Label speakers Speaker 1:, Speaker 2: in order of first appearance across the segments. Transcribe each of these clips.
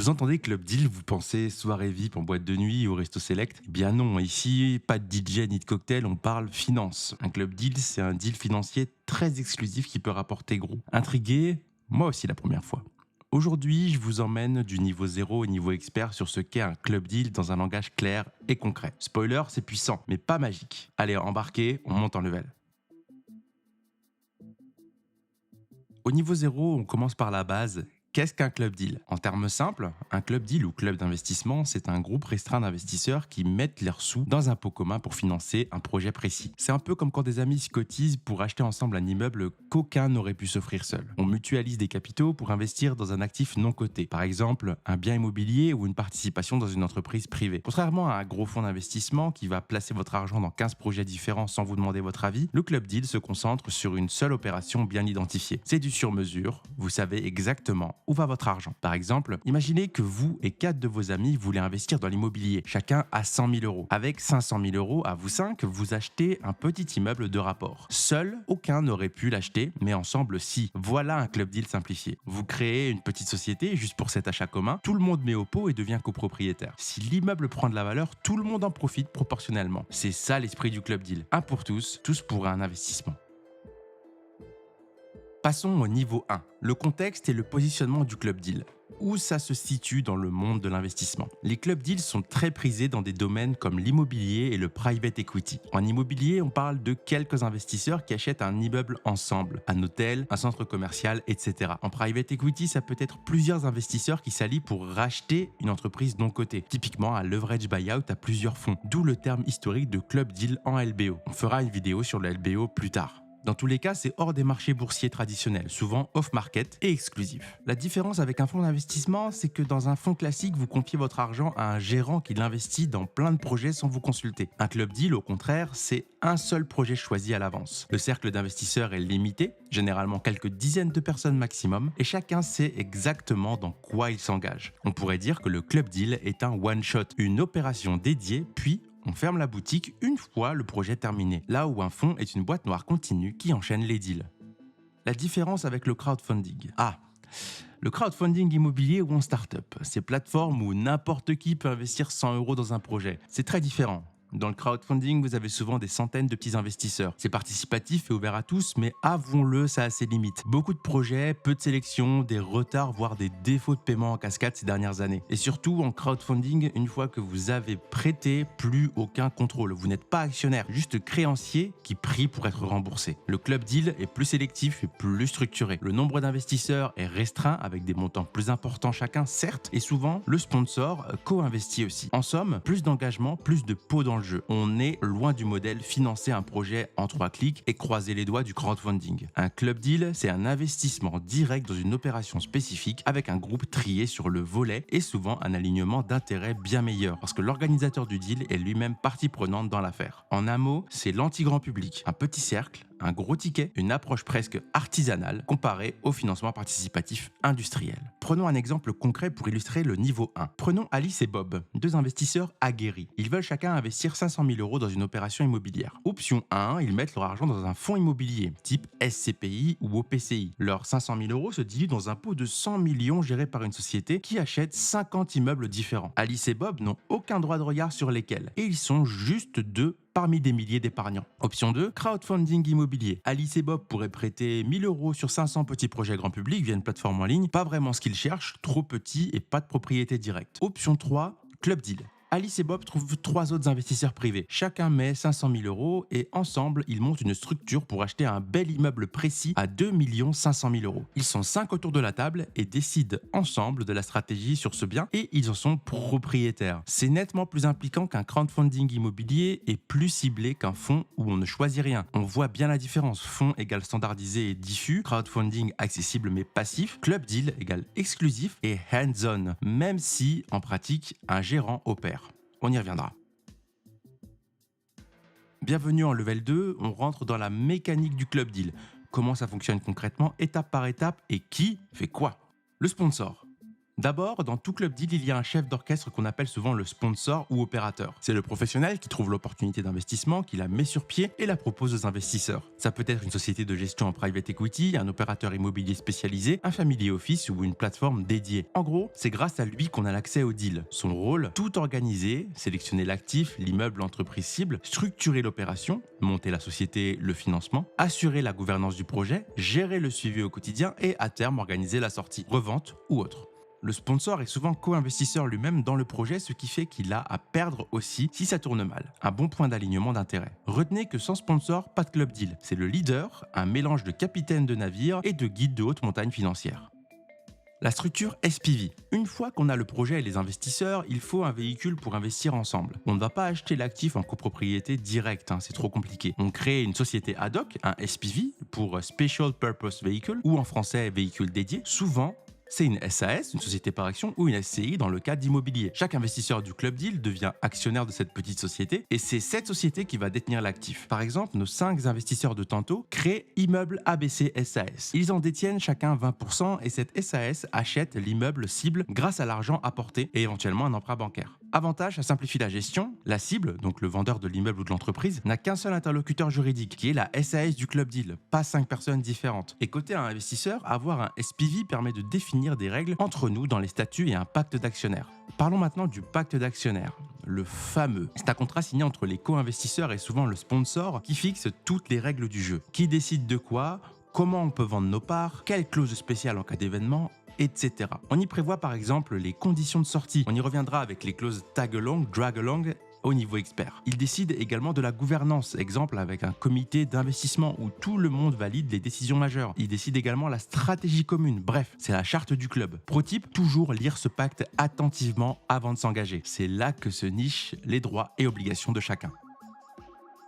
Speaker 1: Vous entendez Club Deal, vous pensez soirée VIP en boîte de nuit ou resto select? Eh bien non, ici, pas de DJ ni de cocktail, on parle finance. Un Club Deal, c'est un deal financier très exclusif qui peut rapporter gros. Intrigué? Moi aussi la première fois. Aujourd'hui, je vous emmène du niveau zéro au niveau expert sur ce qu'est un Club Deal dans un langage clair et concret. Spoiler, c'est puissant, mais pas magique. Allez, embarquez, on monte en level. Au niveau zéro, on commence par la base. Qu'est-ce qu'un club deal? En termes simples, un club deal ou club d'investissement, c'est un groupe restreint d'investisseurs qui mettent leurs sous dans un pot commun pour financer un projet précis. C'est un peu comme quand des amis se cotisent pour acheter ensemble un immeuble qu'aucun n'aurait pu s'offrir seul. On mutualise des capitaux pour investir dans un actif non coté, par exemple un bien immobilier ou une participation dans une entreprise privée. Contrairement à un gros fonds d'investissement qui va placer votre argent dans 15 projets différents sans vous demander votre avis, le club deal se concentre sur une seule opération bien identifiée. C'est du sur-mesure, vous savez exactement où va votre argent. Par exemple, imaginez que vous et 4 de vos amis voulez investir dans l'immobilier, chacun à 100 000 euros. Avec 500 000 euros à vous 5, vous achetez un petit immeuble de rapport. Seul, aucun n'aurait pu l'acheter, mais ensemble, si. Voilà un club deal simplifié. Vous créez une petite société juste pour cet achat commun, tout le monde met au pot et devient copropriétaire. Si l'immeuble prend de la valeur, tout le monde en profite proportionnellement. C'est ça l'esprit du club deal. Un pour tous pour un investissement. Passons au niveau 1, le contexte et le positionnement du club deal. Où ça se situe dans le monde de l'investissement? Les club deals sont très prisés dans des domaines comme l'immobilier et le private equity. En immobilier, on parle de quelques investisseurs qui achètent un immeuble ensemble, un hôtel, un centre commercial, etc. En private equity, ça peut être plusieurs investisseurs qui s'allient pour racheter une entreprise non cotée, typiquement un leverage buyout à plusieurs fonds, d'où le terme historique de club deal en LBO. On fera une vidéo sur le LBO plus tard. Dans tous les cas, c'est hors des marchés boursiers traditionnels, souvent off-market et exclusifs. La différence avec un fonds d'investissement, c'est que dans un fonds classique, vous confiez votre argent à un gérant qui l'investit dans plein de projets sans vous consulter. Un club deal, au contraire, c'est un seul projet choisi à l'avance. Le cercle d'investisseurs est limité, généralement quelques dizaines de personnes maximum, et chacun sait exactement dans quoi il s'engage. On pourrait dire que le club deal est un one-shot, une opération dédiée, puis on ferme la boutique une fois le projet terminé, là où un fonds est une boîte noire continue qui enchaîne les deals. La différence avec le crowdfunding. Le crowdfunding immobilier ou en start-up, ces plateformes où n'importe qui peut investir 100 euros dans un projet. C'est très différent. Dans le crowdfunding, vous avez souvent des centaines de petits investisseurs. C'est participatif et ouvert à tous, mais avouons-le, ça a ses limites. Beaucoup de projets, peu de sélection, des retards, voire des défauts de paiement en cascade ces dernières années. Et surtout, en crowdfunding, une fois que vous avez prêté, plus aucun contrôle. Vous n'êtes pas actionnaire, juste créancier qui prie pour être remboursé. Le club deal est plus sélectif et plus structuré. Le nombre d'investisseurs est restreint avec des montants plus importants chacun, certes, et souvent, le sponsor co-investit aussi. En somme, plus d'engagement, plus de peau dans le jeu. On est loin du modèle financer un projet en 3 clics et croiser les doigts du crowdfunding. Un club deal, c'est un investissement direct dans une opération spécifique avec un groupe trié sur le volet et souvent un alignement d'intérêts bien meilleur parce que l'organisateur du deal est lui-même partie prenante dans l'affaire. En un mot, c'est l'anti-grand public, un petit cercle, un gros ticket, une approche presque artisanale comparée au financement participatif industriel. Prenons un exemple concret pour illustrer le niveau 1. Prenons Alice et Bob, deux investisseurs aguerris. Ils veulent chacun investir 500 000 euros dans une opération immobilière. Option 1, ils mettent leur argent dans un fonds immobilier, type SCPI ou OPCI. Leurs 500 000 euros se diluent dans un pot de 100 millions géré par une société qui achète 50 immeubles différents. Alice et Bob n'ont aucun droit de regard sur lesquels, et ils sont juste deux parmi des milliers d'épargnants. Option 2, crowdfunding immobilier. Alice et Bob pourraient prêter 1000 euros sur 500 petits projets grand public via une plateforme en ligne, pas vraiment ce qu'ils cherchent, trop petit et pas de propriété directe. Option 3, club deal. Alice et Bob trouvent 3 autres investisseurs privés. Chacun met 500 000 euros et ensemble, ils montent une structure pour acheter un bel immeuble précis à 2 500 000 euros. Ils sont 5 autour de la table et décident ensemble de la stratégie sur ce bien et ils en sont propriétaires. C'est nettement plus impliquant qu'un crowdfunding immobilier et plus ciblé qu'un fonds où on ne choisit rien. On voit bien la différence. Fonds égale standardisé et diffus, crowdfunding accessible mais passif, club deal égale exclusif et hands-on, même si en pratique, un gérant opère. On y reviendra. Bienvenue en level 2, on rentre dans la mécanique du club deal. Comment ça fonctionne concrètement, étape par étape et qui fait quoi? Le sponsor. D'abord, dans tout club deal, il y a un chef d'orchestre qu'on appelle souvent le sponsor ou opérateur. C'est le professionnel qui trouve l'opportunité d'investissement, qui la met sur pied et la propose aux investisseurs. Ça peut être une société de gestion en private equity, un opérateur immobilier spécialisé, un family office ou une plateforme dédiée. En gros, c'est grâce à lui qu'on a l'accès au deal. Son rôle, tout organiser, sélectionner l'actif, l'immeuble, l'entreprise cible, structurer l'opération, monter la société, le financement, assurer la gouvernance du projet, gérer le suivi au quotidien et à terme organiser la sortie, revente ou autre. Le sponsor est souvent co-investisseur lui-même dans le projet, ce qui fait qu'il a à perdre aussi si ça tourne mal. Un bon point d'alignement d'intérêt. Retenez que sans sponsor, pas de club deal. C'est le leader, un mélange de capitaine de navire et de guide de haute montagne financière. La structure SPV. Une fois qu'on a le projet et les investisseurs, il faut un véhicule pour investir ensemble. On ne va pas acheter l'actif en copropriété directe, c'est trop compliqué. On crée une société ad hoc, un SPV, pour Special Purpose Vehicle, ou en français véhicule dédié. Souvent, c'est une SAS, une société par action, ou une SCI dans le cas d'immobilier. Chaque investisseur du club deal devient actionnaire de cette petite société et c'est cette société qui va détenir l'actif. Par exemple, nos 5 investisseurs de tantôt créent Immeuble ABC SAS. Ils en détiennent chacun 20% et cette SAS achète l'immeuble cible grâce à l'argent apporté et éventuellement un emprunt bancaire. Avantage, ça simplifie la gestion. La cible, donc le vendeur de l'immeuble ou de l'entreprise, n'a qu'un seul interlocuteur juridique, qui est la SAS du club deal, pas 5 personnes différentes. Et côté un investisseur, avoir un SPV permet de définir des règles entre nous dans les statuts et un pacte d'actionnaires. Parlons maintenant du pacte d'actionnaires, le fameux. C'est un contrat signé entre les co-investisseurs et souvent le sponsor qui fixe toutes les règles du jeu. Qui décide de quoi ? Comment on peut vendre nos parts, quelles clauses spéciales en cas d'événement, etc. On y prévoit par exemple les conditions de sortie. On y reviendra avec les clauses tag along, drag along au niveau expert. Il décide également de la gouvernance, exemple avec un comité d'investissement où tout le monde valide les décisions majeures. Il décide également la stratégie commune. Bref, c'est la charte du club. Pro-type, toujours lire ce pacte attentivement avant de s'engager. C'est là que se nichent les droits et obligations de chacun.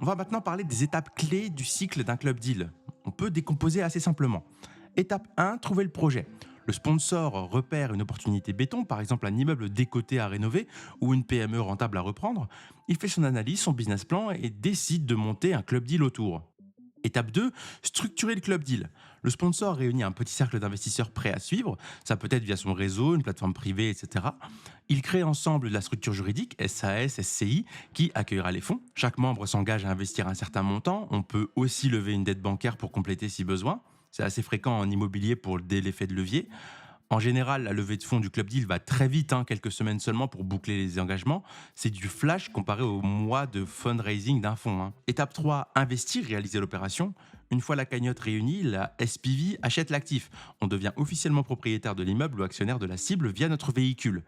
Speaker 1: On va maintenant parler des étapes clés du cycle d'un club deal. On peut décomposer assez simplement. Étape 1, trouver le projet. Le sponsor repère une opportunité béton, par exemple un immeuble décoté à rénover ou une PME rentable à reprendre. Il fait son analyse, son business plan et décide de monter un club deal autour. Étape 2, structurer le club deal. Le sponsor réunit un petit cercle d'investisseurs prêts à suivre, ça peut être via son réseau, une plateforme privée, etc. Ils créent ensemble la structure juridique, SAS, SCI, qui accueillera les fonds. Chaque membre s'engage à investir un certain montant, on peut aussi lever une dette bancaire pour compléter si besoin. C'est assez fréquent en immobilier pour l'effet de levier. En général, la levée de fonds du club deal va très vite, quelques semaines seulement pour boucler les engagements. C'est du flash comparé au mois de fundraising d'un fonds. Étape 3, investir, réaliser l'opération. Une fois la cagnotte réunie, la SPV achète l'actif. On devient officiellement propriétaire de l'immeuble ou actionnaire de la cible via notre véhicule.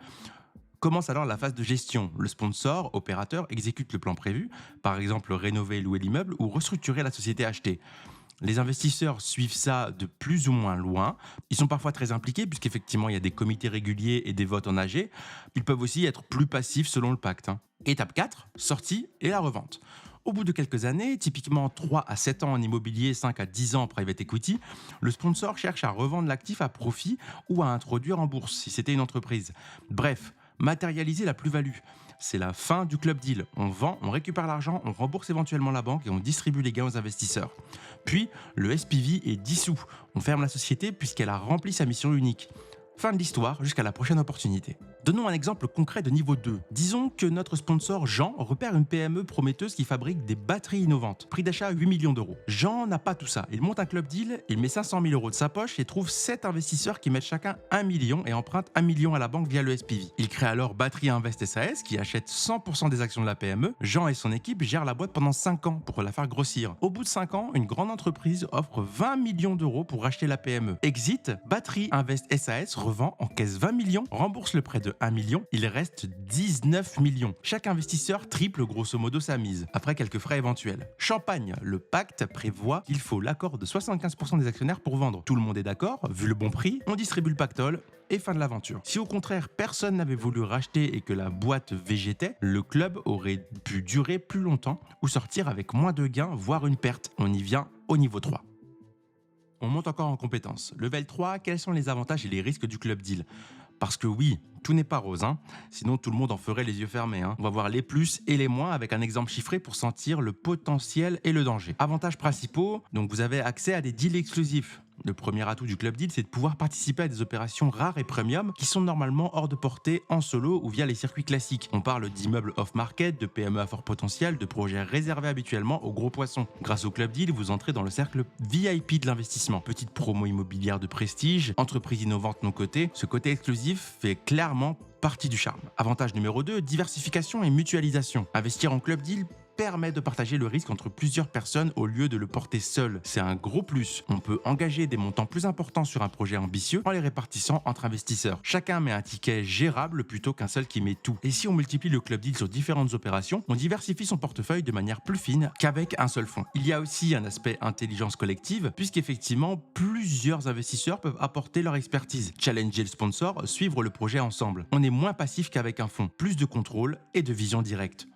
Speaker 1: Commence alors la phase de gestion. Le sponsor, opérateur, exécute le plan prévu, par exemple rénover et louer l'immeuble ou restructurer la société achetée. Les investisseurs suivent ça de plus ou moins loin. Ils sont parfois très impliqués puisqu'effectivement il y a des comités réguliers et des votes en AG. Ils peuvent aussi être plus passifs selon le pacte. Étape 4, sortie et la revente. Au bout de quelques années, typiquement 3 à 7 ans en immobilier, 5 à 10 ans en private equity, le sponsor cherche à revendre l'actif à profit ou à introduire en bourse si c'était une entreprise. Bref, matérialiser la plus-value. C'est la fin du club deal. On vend, on récupère l'argent, on rembourse éventuellement la banque et on distribue les gains aux investisseurs. Puis, le SPV est dissous. On ferme la société puisqu'elle a rempli sa mission unique. Fin de l'histoire, jusqu'à la prochaine opportunité. Donnons un exemple concret de niveau 2. Disons que notre sponsor Jean repère une PME prometteuse qui fabrique des batteries innovantes. Prix d'achat 8 millions d'euros. Jean n'a pas tout ça. Il monte un club deal, il met 500 000 euros de sa poche et trouve 7 investisseurs qui mettent chacun 1 million et empruntent 1 million à la banque via le SPV. Il crée alors Battery Invest SAS qui achète 100% des actions de la PME. Jean et son équipe gèrent la boîte pendant 5 ans pour la faire grossir. Au bout de 5 ans, une grande entreprise offre 20 millions d'euros pour racheter la PME. Exit, Battery Invest SAS revend, encaisse 20 millions, rembourse le prêt de 1 million, il reste 19 millions. Chaque investisseur triple grosso modo sa mise, après quelques frais éventuels. Champagne, le pacte prévoit qu'il faut l'accord de 75% des actionnaires pour vendre. Tout le monde est d'accord, vu le bon prix, on distribue le pactole et fin de l'aventure. Si au contraire personne n'avait voulu racheter et que la boîte végétait, le club aurait pu durer plus longtemps ou sortir avec moins de gains, voire une perte. On y vient au niveau 3. On monte encore en compétences. Level 3, quels sont les avantages et les risques du club deal ? Parce que oui, tout n'est pas rose, sinon tout le monde en ferait les yeux fermés. On va voir les plus et les moins avec un exemple chiffré pour sentir le potentiel et le danger. Avantages principaux, donc vous avez accès à des deals exclusifs. Le premier atout du club deal, c'est de pouvoir participer à des opérations rares et premium qui sont normalement hors de portée en solo ou via les circuits classiques. On parle d'immeubles off-market, de PME à fort potentiel, de projets réservés habituellement aux gros poissons. Grâce au club deal, vous entrez dans le cercle VIP de l'investissement. Petite promo immobilière de prestige, entreprise innovante non cotée, ce côté exclusif fait clairement partie du charme. Avantage numéro 2, diversification et mutualisation. Investir en club deal permet de partager le risque entre plusieurs personnes au lieu de le porter seul. C'est un gros plus. On peut engager des montants plus importants sur un projet ambitieux en les répartissant entre investisseurs. Chacun met un ticket gérable plutôt qu'un seul qui met tout. Et si on multiplie le club deal sur différentes opérations, on diversifie son portefeuille de manière plus fine qu'avec un seul fonds. Il y a aussi un aspect intelligence collective, puisqu'effectivement, plusieurs investisseurs peuvent apporter leur expertise, challenger le sponsor, suivre le projet ensemble. On est moins passif qu'avec un fonds, plus de contrôle et de vision directe.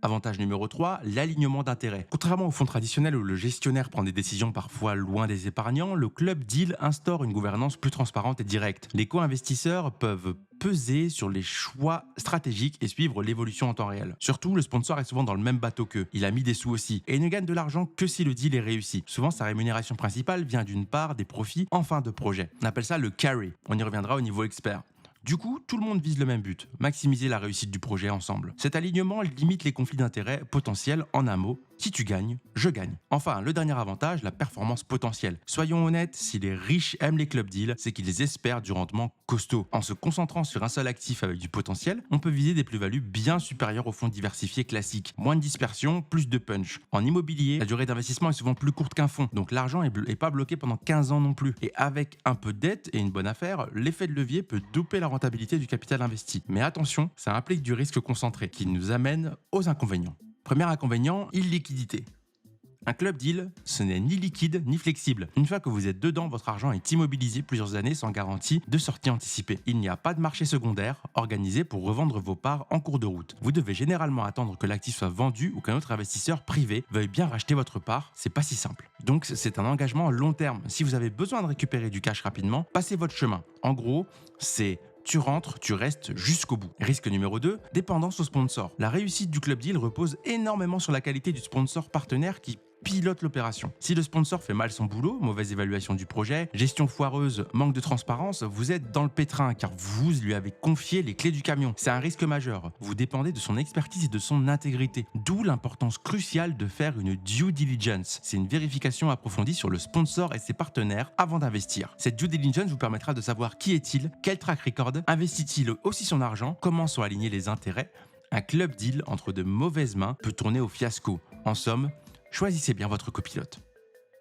Speaker 1: Avantage numéro 3, l'alignement d'intérêts. Contrairement au fonds traditionnel où le gestionnaire prend des décisions parfois loin des épargnants, le club deal instaure une gouvernance plus transparente et directe. Les co-investisseurs peuvent peser sur les choix stratégiques et suivre l'évolution en temps réel. Surtout, le sponsor est souvent dans le même bateau qu'eux. Il a mis des sous aussi et il ne gagne de l'argent que si le deal est réussi. Souvent, sa rémunération principale vient d'une part des profits en fin de projet. On appelle ça le carry. On y reviendra au niveau expert. Du coup, tout le monde vise le même but, maximiser la réussite du projet ensemble. Cet alignement limite les conflits d'intérêts potentiels. En un mot, si tu gagnes, je gagne. Enfin, le dernier avantage, la performance potentielle. Soyons honnêtes, si les riches aiment les club deals, c'est qu'ils espèrent du rendement costaud. En se concentrant sur un seul actif avec du potentiel, on peut viser des plus-values bien supérieures aux fonds diversifiés classiques. Moins de dispersion, plus de punch. En immobilier, la durée d'investissement est souvent plus courte qu'un fonds, donc l'argent est pas bloqué pendant 15 ans non plus. Et avec un peu de dette et une bonne affaire, l'effet de levier peut doper la rentabilité du capital investi. Mais attention, ça implique du risque concentré, qui nous amène aux inconvénients. Premier inconvénient, illiquidité. Un club deal, ce n'est ni liquide ni flexible. Une fois que vous êtes dedans, votre argent est immobilisé plusieurs années sans garantie de sortie anticipée. Il n'y a pas de marché secondaire organisé pour revendre vos parts en cours de route. Vous devez généralement attendre que l'actif soit vendu ou qu'un autre investisseur privé veuille bien racheter votre part. C'est pas si simple. Donc c'est un engagement à long terme. Si vous avez besoin de récupérer du cash rapidement, passez votre chemin. En gros, c'est tu rentres, tu restes jusqu'au bout. Risque numéro 2, dépendance au sponsor. La réussite du club deal repose énormément sur la qualité du sponsor partenaire qui pilote l'opération. Si le sponsor fait mal son boulot, mauvaise évaluation du projet, gestion foireuse, manque de transparence, vous êtes dans le pétrin car vous lui avez confié les clés du camion. C'est un risque majeur. Vous dépendez de son expertise et de son intégrité. D'où l'importance cruciale de faire une due diligence. C'est une vérification approfondie sur le sponsor et ses partenaires avant d'investir. Cette due diligence vous permettra de savoir qui est-il, quel track record, investit-il aussi son argent, comment sont alignés les intérêts. Un club deal entre de mauvaises mains peut tourner au fiasco. En somme, choisissez bien votre copilote.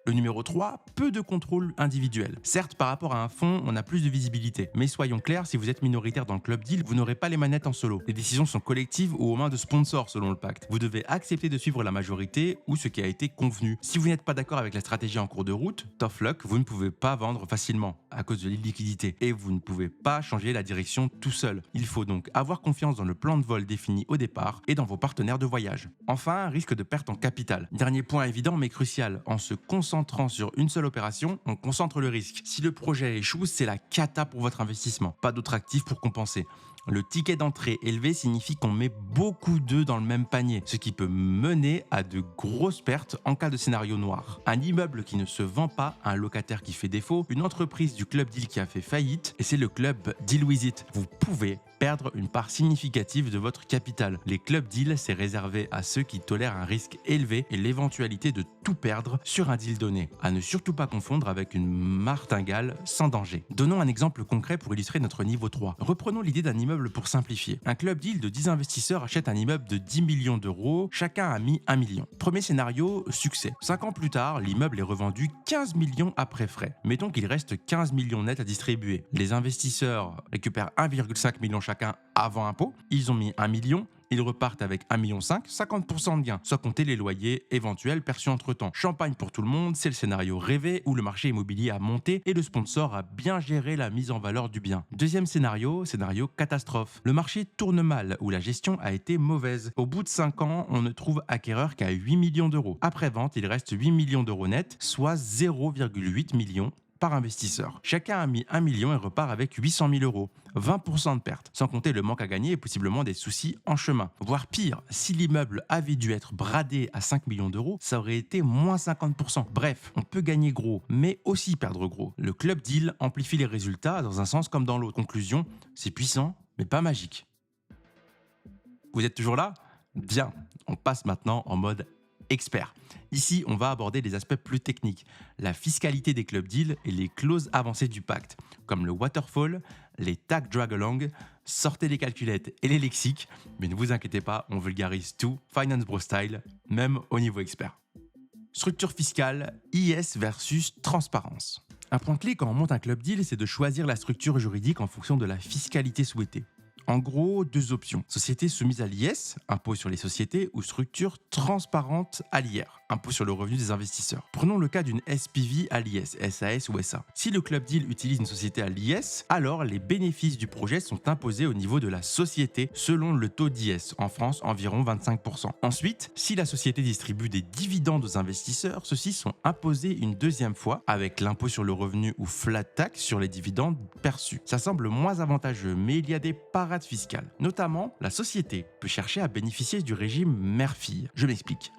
Speaker 1: Le numéro 3, peu de contrôle individuel. Certes, par rapport à un fonds, on a plus de visibilité. Mais soyons clairs, si vous êtes minoritaire dans le club deal, vous n'aurez pas les manettes en solo. Les décisions sont collectives ou aux mains de sponsors selon le pacte. Vous devez accepter de suivre la majorité ou ce qui a été convenu. Si vous n'êtes pas d'accord avec la stratégie en cours de route, tough luck, vous ne pouvez pas vendre facilement à cause de l'illiquidité. Et vous ne pouvez pas changer la direction tout seul. Il faut donc avoir confiance dans le plan de vol défini au départ et dans vos partenaires de voyage. Enfin, risque de perte en capital. Dernier point évident mais crucial, en se concentrant sur une seule opération, on concentre le risque. Si le projet échoue, c'est la cata pour votre investissement. Pas d'autres actifs pour compenser. Le ticket d'entrée élevé signifie qu'on met beaucoup d'œufs dans le même panier, ce qui peut mener à de grosses pertes en cas de scénario noir. Un immeuble qui ne se vend pas, un locataire qui fait défaut, une entreprise du club deal qui a fait faillite, et c'est le club Deal With It. Vous pouvez perdre une part significative de votre capital. Les club deals, c'est réservé à ceux qui tolèrent un risque élevé et l'éventualité de tout perdre sur un deal donné. À ne surtout pas confondre avec une martingale sans danger. Donnons un exemple concret pour illustrer notre niveau 3. Reprenons l'idée d'un immeuble pour simplifier. Un club deal de 10 investisseurs achète un immeuble de 10 millions d'euros, chacun a mis 1 million. Premier scénario, succès. 5 ans plus tard, l'immeuble est revendu 15 millions après frais. Mettons qu'il reste 15 millions nets à distribuer. Les investisseurs récupèrent 1,5 million chacun avant impôt. Ils ont mis 1 million. Ils repartent avec 1,5 million, 50% de gains, sans compter les loyers éventuels perçus entre-temps. Champagne pour tout le monde, c'est le scénario rêvé où le marché immobilier a monté et le sponsor a bien géré la mise en valeur du bien. Deuxième scénario catastrophe. Le marché tourne mal, où la gestion a été mauvaise. Au bout de 5 ans, on ne trouve acquéreur qu'à 8 millions d'euros. Après vente, il reste 8 millions d'euros nets, soit 0,8 millions par investisseur. Chacun a mis 1 million et repart avec 800 000 euros. 20% de perte, sans compter le manque à gagner et possiblement des soucis en chemin. Voire pire, si l'immeuble avait dû être bradé à 5 millions d'euros, ça aurait été moins 50%. Bref, on peut gagner gros, mais aussi perdre gros. Le club deal amplifie les résultats dans un sens comme dans l'autre. Conclusion, c'est puissant, mais pas magique. Vous êtes toujours là ? Bien, on passe maintenant en mode expert. Ici, on va aborder les aspects plus techniques, la fiscalité des club deals et les clauses avancées du pacte, comme le waterfall, les tax drag-along, sortez les calculettes et les lexiques, mais ne vous inquiétez pas, on vulgarise tout, Finance Bro style, même au niveau expert. Structure fiscale, IS versus transparence. Un point clé quand on monte un club deal, c'est de choisir la structure juridique en fonction de la fiscalité souhaitée. En gros, 2 options. Société soumise à l'IS, impôt sur les sociétés, ou structure transparente à l'IR, impôt sur le revenu des investisseurs. Prenons le cas d'une SPV à l'IS, SAS ou SA. Si le club deal utilise une société à l'IS, alors les bénéfices du projet sont imposés au niveau de la société selon le taux d'IS, en France environ 25%. Ensuite, si la société distribue des dividendes aux investisseurs, ceux-ci sont imposés une deuxième fois avec l'impôt sur le revenu ou flat tax sur les dividendes perçus. Ça semble moins avantageux, mais il y a des parades fiscales. Notamment, la société peut chercher à bénéficier du régime mère-fille. Je m'explique.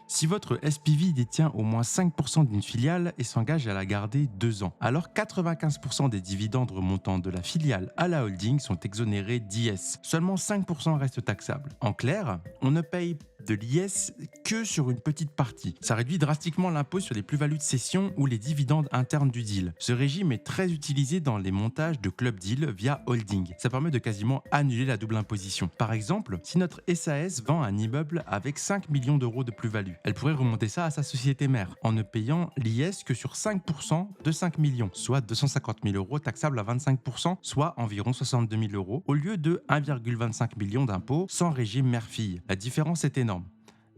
Speaker 1: Si votre SPV détient au moins 5% d'une filiale et s'engage à la garder 2 ans, alors 95% des dividendes remontant de la filiale à la holding sont exonérés d'IS. Seulement 5% restent taxables. En clair, on ne paye de l'IS que sur une petite partie. Ça réduit drastiquement l'impôt sur les plus-values de cession ou les dividendes internes du deal. Ce régime est très utilisé dans les montages de club deal via holding. Ça permet de quasiment annuler la double imposition. Par exemple, si notre SAS vend un immeuble avec 5 millions d'euros de plus-value, elle pourrait remonter ça à sa société mère en ne payant l'IS que sur 5% de 5 millions, soit 250 000 euros taxables à 25%, soit environ 62 000 euros, au lieu de 1,25 million d'impôts sans régime mère-fille. La différence est énorme.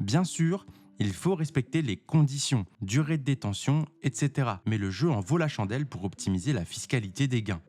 Speaker 1: Bien sûr, il faut respecter les conditions, durée de détention, etc. Mais le jeu en vaut la chandelle pour optimiser la fiscalité des gains.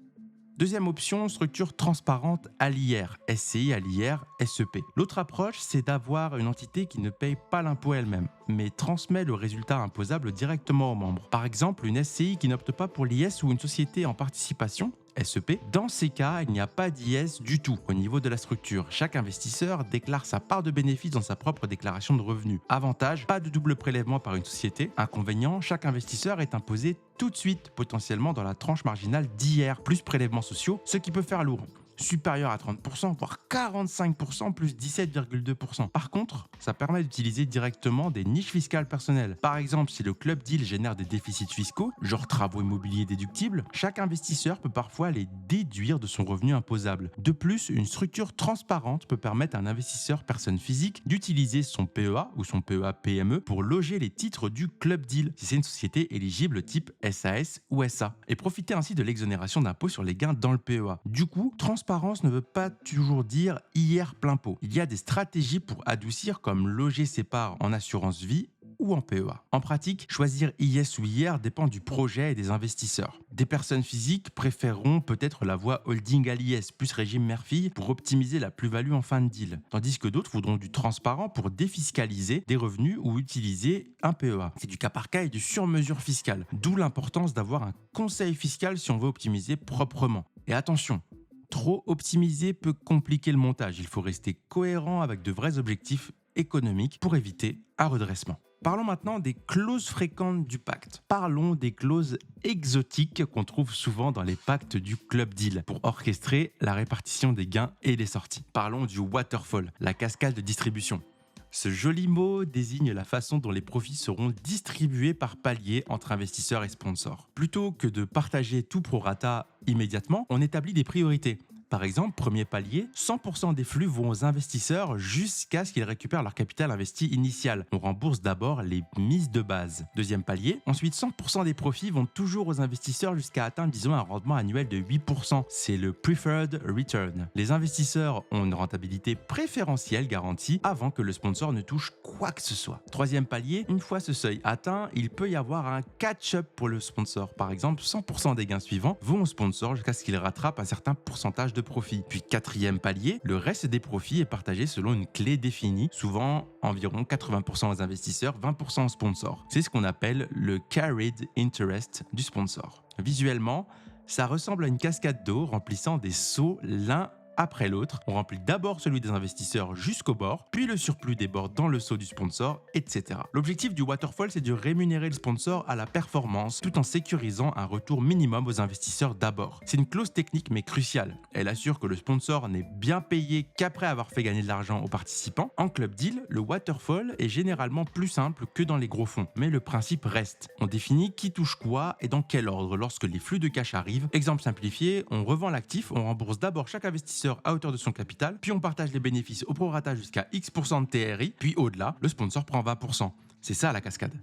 Speaker 1: Deuxième option, structure transparente à l'IR, SCI à l'IR, SEP. L'autre approche, c'est d'avoir une entité qui ne paye pas l'impôt elle-même, mais transmet le résultat imposable directement aux membres. Par exemple, une SCI qui n'opte pas pour l'IS ou une société en participation, SEP. Dans ces cas, il n'y a pas d'IS du tout au niveau de la structure. Chaque investisseur déclare sa part de bénéfice dans sa propre déclaration de revenus. Avantage, pas de double prélèvement par une société. Inconvénient, chaque investisseur est imposé tout de suite, potentiellement dans la tranche marginale d'IR, plus prélèvements sociaux, ce qui peut faire lourd. Supérieur à 30%, voire 45%, plus 17,2%. Par contre, ça permet d'utiliser directement des niches fiscales personnelles. Par exemple, si le club deal génère des déficits fiscaux, genre travaux immobiliers déductibles, chaque investisseur peut parfois les déduire de son revenu imposable. De plus, une structure transparente peut permettre à un investisseur personne physique d'utiliser son PEA ou son PEA-PME pour loger les titres du club deal, si c'est une société éligible type SAS ou SA, et profiter ainsi de l'exonération d'impôt sur les gains dans le PEA. Du coup, transparence ne veut pas toujours dire IR plein pot. Il y a des stratégies pour adoucir comme loger ses parts en assurance vie ou en PEA. En pratique, choisir IS ou IR dépend du projet et des investisseurs. Des personnes physiques préféreront peut-être la voie holding à l'IS plus régime mère-fille pour optimiser la plus-value en fin de deal, tandis que d'autres voudront du transparent pour défiscaliser des revenus ou utiliser un PEA. C'est du cas par cas et du sur-mesure fiscal, d'où l'importance d'avoir un conseil fiscal si on veut optimiser proprement. Et attention, trop optimiser peut compliquer le montage. Il faut rester cohérent avec de vrais objectifs économiques pour éviter un redressement. Parlons maintenant des clauses fréquentes du pacte. Parlons des clauses exotiques qu'on trouve souvent dans les pactes du club deal pour orchestrer la répartition des gains et des sorties. Parlons du waterfall, la cascade de distribution. Ce joli mot désigne la façon dont les profits seront distribués par palier entre investisseurs et sponsors. Plutôt que de partager tout pro rata immédiatement, on établit des priorités. Par exemple, premier palier, 100% des flux vont aux investisseurs jusqu'à ce qu'ils récupèrent leur capital investi initial. On rembourse d'abord les mises de base. Deuxième palier, ensuite 100% des profits vont toujours aux investisseurs jusqu'à atteindre, disons, un rendement annuel de 8%. C'est le preferred return. Les investisseurs ont une rentabilité préférentielle garantie avant que le sponsor ne touche quoi que ce soit. Troisième palier, une fois ce seuil atteint, il peut y avoir un catch-up pour le sponsor. Par exemple, 100% des gains suivants vont au sponsor jusqu'à ce qu'il rattrape un certain pourcentage de profit. Puis quatrième palier, le reste des profits est partagé selon une clé définie, souvent environ 80% aux investisseurs, 20% aux sponsors. C'est ce qu'on appelle le carried interest du sponsor. Visuellement, ça ressemble à une cascade d'eau remplissant des seaux l'un après l'autre. On remplit d'abord celui des investisseurs jusqu'au bord, puis le surplus déborde dans le seau du sponsor, etc. L'objectif du waterfall, c'est de rémunérer le sponsor à la performance tout en sécurisant un retour minimum aux investisseurs d'abord. C'est une clause technique mais cruciale. Elle assure que le sponsor n'est bien payé qu'après avoir fait gagner de l'argent aux participants. En club deal, le waterfall est généralement plus simple que dans les gros fonds, mais le principe reste. On définit qui touche quoi et dans quel ordre lorsque les flux de cash arrivent. Exemple simplifié, on revend l'actif, on rembourse d'abord chaque investisseur à hauteur de son capital, puis on partage les bénéfices au prorata jusqu'à X% de TRI, puis au-delà, le sponsor prend 20%. C'est ça la cascade.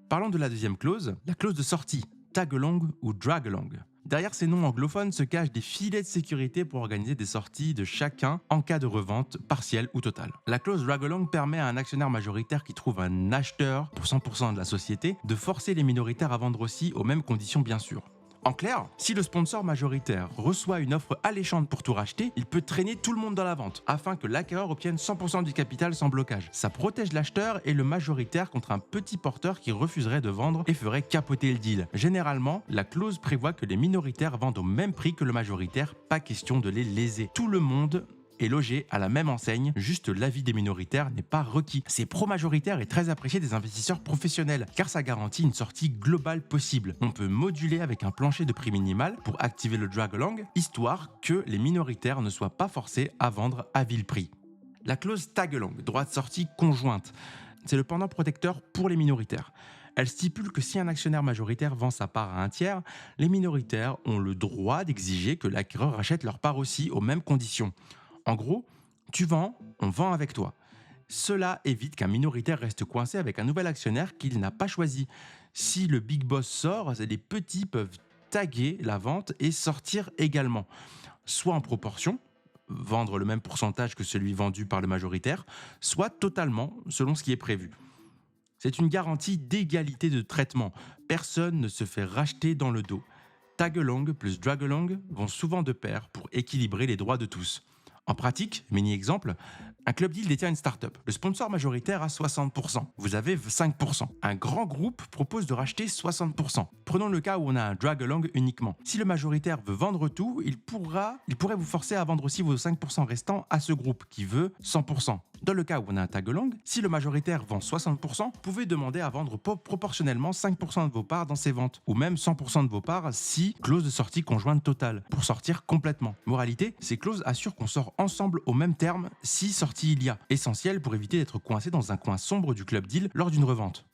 Speaker 1: Parlons de la deuxième clause, la clause de sortie, tag-along ou drag-along. Derrière ces noms anglophones se cachent des filets de sécurité pour organiser des sorties de chacun en cas de revente partielle ou totale. La clause drag-along permet à un actionnaire majoritaire qui trouve un acheteur pour 100% de la société de forcer les minoritaires à vendre aussi aux mêmes conditions bien sûr. En clair, si le sponsor majoritaire reçoit une offre alléchante pour tout racheter, il peut traîner tout le monde dans la vente, afin que l'acquéreur obtienne 100% du capital sans blocage. Ça protège l'acheteur et le majoritaire contre un petit porteur qui refuserait de vendre et ferait capoter le deal. Généralement, la clause prévoit que les minoritaires vendent au même prix que le majoritaire, pas question de les léser. Tout le monde est logé à la même enseigne, juste l'avis des minoritaires n'est pas requis. C'est pro-majoritaire et très apprécié des investisseurs professionnels, car ça garantit une sortie globale possible. On peut moduler avec un plancher de prix minimal pour activer le drag-along, histoire que les minoritaires ne soient pas forcés à vendre à vil prix. La clause tag-along, droit de sortie conjointe, c'est le pendant protecteur pour les minoritaires. Elle stipule que si un actionnaire majoritaire vend sa part à un tiers, les minoritaires ont le droit d'exiger que l'acquéreur rachète leur part aussi aux mêmes conditions. En gros, tu vends, on vend avec toi. Cela évite qu'un minoritaire reste coincé avec un nouvel actionnaire qu'il n'a pas choisi. Si le big boss sort, les petits peuvent taguer la vente et sortir également. Soit en proportion, vendre le même pourcentage que celui vendu par le majoritaire, soit totalement selon ce qui est prévu. C'est une garantie d'égalité de traitement. Personne ne se fait racheter dans le dos. Tag-along plus drag-along vont souvent de pair pour équilibrer les droits de tous. En pratique, mini-exemple, un club deal détient une start-up. Le sponsor majoritaire a 60%. Vous avez 5%. Un grand groupe propose de racheter 60%. Prenons le cas où on a un drag-along uniquement. Si le majoritaire veut vendre tout, il pourrait vous forcer à vendre aussi vos 5% restants à ce groupe qui veut 100%. Dans le cas où on a un tag-along, si le majoritaire vend 60%, vous pouvez demander à vendre proportionnellement 5% de vos parts dans ces ventes, ou même 100% de vos parts si clause de sortie conjointe totale, pour sortir complètement. Moralité, ces clauses assurent qu'on sort ensemble au même terme si sortie il y a, essentiel pour éviter d'être coincé dans un coin sombre du club deal lors d'une revente.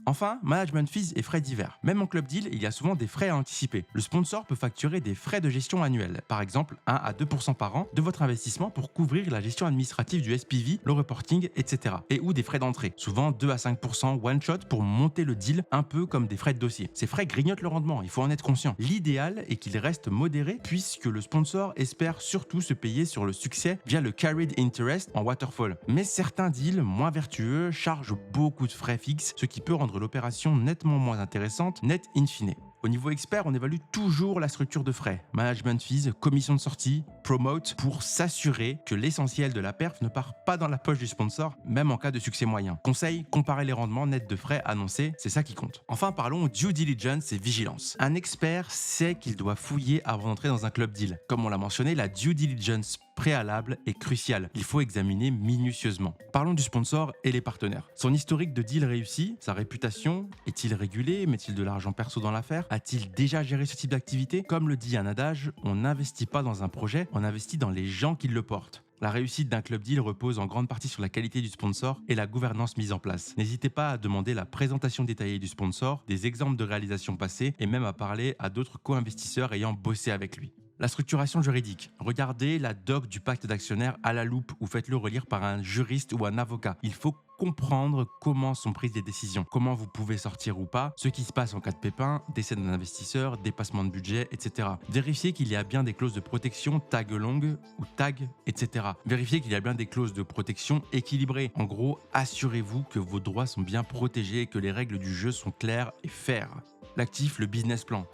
Speaker 1: Enfin, management fees et frais divers. Même en club deal, il y a souvent des frais à anticiper. Le sponsor peut facturer des frais de gestion annuels, par exemple 1 à 2% par an de votre investissement pour couvrir la gestion administrative du SPV, le reporting, etc. Et ou des frais d'entrée, souvent 2 à 5% one shot pour monter le deal, un peu comme des frais de dossier. Ces frais grignotent le rendement, il faut en être conscient. L'idéal est qu'ils restent modérés puisque le sponsor espère surtout se payer sur le succès via le carried interest en waterfall. Mais certains deals moins vertueux chargent beaucoup de frais fixes, ce qui peut rendre l'opération nettement moins intéressante, net in fine. Au niveau expert, on évalue toujours la structure de frais, management fees, commission de sortie, promote, pour s'assurer que l'essentiel de la perf ne part pas dans la poche du sponsor, même en cas de succès moyen. Conseil, comparer les rendements nets de frais annoncés, c'est ça qui compte. Enfin, parlons due diligence et vigilance. Un expert sait qu'il doit fouiller avant d'entrer dans un club deal. Comme on l'a mentionné, la due diligence préalable est cruciale. Il faut examiner minutieusement. Parlons du sponsor et les partenaires. Son historique de deal réussi, sa réputation, est-il régulé, met-il de l'argent perso dans l'affaire, a-t-il déjà géré ce type d'activité? Comme le dit un adage, on n'investit pas dans un projet, on investit dans les gens qui le portent. La réussite d'un club deal repose en grande partie sur la qualité du sponsor et la gouvernance mise en place. N'hésitez pas à demander la présentation détaillée du sponsor, des exemples de réalisations passées et même à parler à d'autres co-investisseurs ayant bossé avec lui. La structuration juridique. Regardez la doc du pacte d'actionnaires à la loupe ou faites-le relire par un juriste ou un avocat. Il faut comprendre comment sont prises les décisions, comment vous pouvez sortir ou pas, ce qui se passe en cas de pépin, décès d'un investisseur, dépassement de budget, etc. Vérifiez qu'il y a bien des clauses de protection tag-along ou tag, etc. Vérifiez qu'il y a bien des clauses de protection équilibrées. En gros, assurez-vous que vos droits sont bien protégés et que les règles du jeu sont claires et faires. L'actif, le business plan.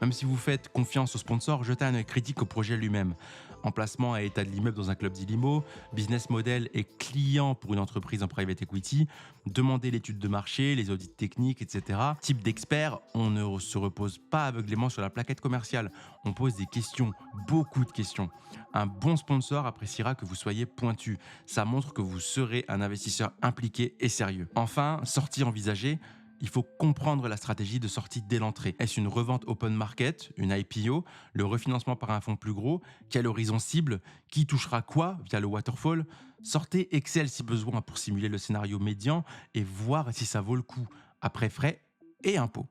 Speaker 1: Même si vous faites confiance au sponsor, jetez un œil critique au projet lui-même. emplacement et état de l'immeuble dans un club d'Illimo, business model et client pour une entreprise en private equity, demander l'étude de marché, les audits techniques, etc. Type d'expert, on ne se repose pas aveuglément sur la plaquette commerciale. On pose des questions, beaucoup de questions. Un bon sponsor appréciera que vous soyez pointu. Ça montre que vous serez un investisseur impliqué et sérieux. Enfin, sortie envisagée. Il faut comprendre la stratégie de sortie dès l'entrée. Est-ce une revente open market, une IPO, le refinancement par un fonds plus gros? Quel horizon cible? Qui touchera quoi via le waterfall? Sortez Excel si besoin pour simuler le scénario médian et voir si ça vaut le coup, après frais et impôts.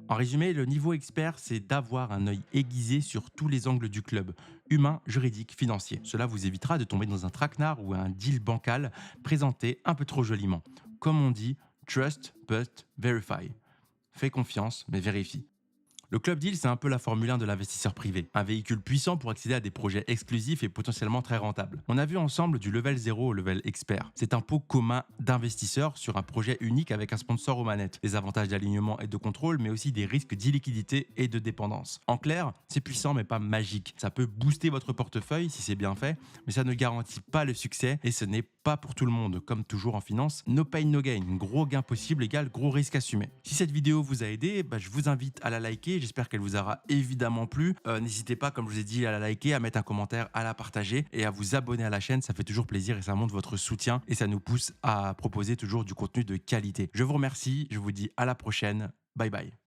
Speaker 1: En résumé, le niveau expert, c'est d'avoir un œil aiguisé sur tous les angles du club, humain, juridique, financier. Cela vous évitera de tomber dans un traquenard ou un deal bancal présenté un peu trop joliment. Comme on dit, trust but verify. Fais confiance, mais vérifie. Le club deal, c'est un peu la Formule 1 de l'investisseur privé. Un véhicule puissant pour accéder à des projets exclusifs et potentiellement très rentables. On a vu ensemble du level 0 au level expert. C'est un pot commun d'investisseurs sur un projet unique avec un sponsor aux manettes. Des avantages d'alignement et de contrôle, mais aussi des risques d'illiquidité et de dépendance. En clair, c'est puissant mais pas magique. Ça peut booster votre portefeuille si c'est bien fait, mais ça ne garantit pas le succès et ce n'est pas pour tout le monde. Comme toujours en finance, no pain, no gain. Gros gain possible égale gros risque assumé. Si cette vidéo vous a aidé, je vous invite à la liker. J'espère qu'elle vous aura évidemment plu. N'hésitez pas, comme je vous ai dit, à la liker, à mettre un commentaire, à la partager et à vous abonner à la chaîne. Ça fait toujours plaisir et ça montre votre soutien et ça nous pousse à proposer toujours du contenu de qualité. Je vous remercie. Je vous dis à la prochaine. Bye bye.